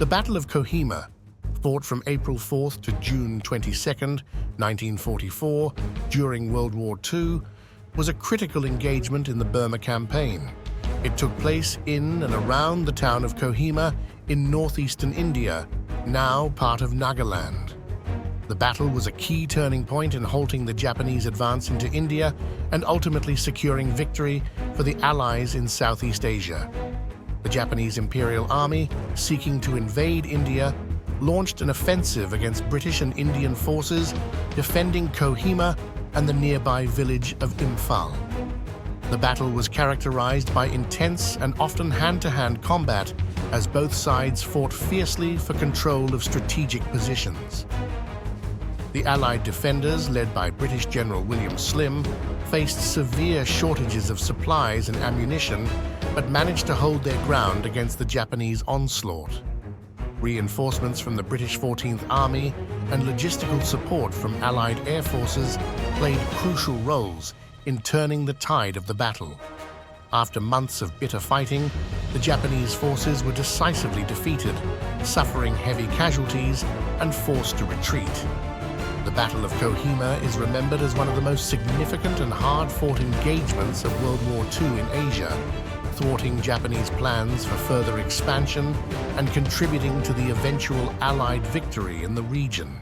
The Battle of Kohima, fought from April 4th to June 22nd, 1944, during World War II, was a critical engagement in the Burma Campaign. It took place in and around the town of Kohima in northeastern India, now part of Nagaland. The battle was a key turning point in halting the Japanese advance into India and ultimately securing victory for the Allies in Southeast Asia. The Japanese Imperial Army, seeking to invade India, launched an offensive against British and Indian forces, defending Kohima and the nearby village of Imphal. The battle was characterized by intense and often hand-to-hand combat as both sides fought fiercely for control of strategic positions. The Allied defenders, led by British General William Slim, faced severe shortages of supplies and ammunition, but managed to hold their ground against the Japanese onslaught. Reinforcements from the British 14th Army and logistical support from Allied air forces played crucial roles in turning the tide of the battle. After months of bitter fighting, the Japanese forces were decisively defeated, suffering heavy casualties and forced to retreat. The Battle of Kohima is remembered as one of the most significant and hard-fought engagements of World War II in Asia, thwarting Japanese plans for further expansion and contributing to the eventual Allied victory in the region.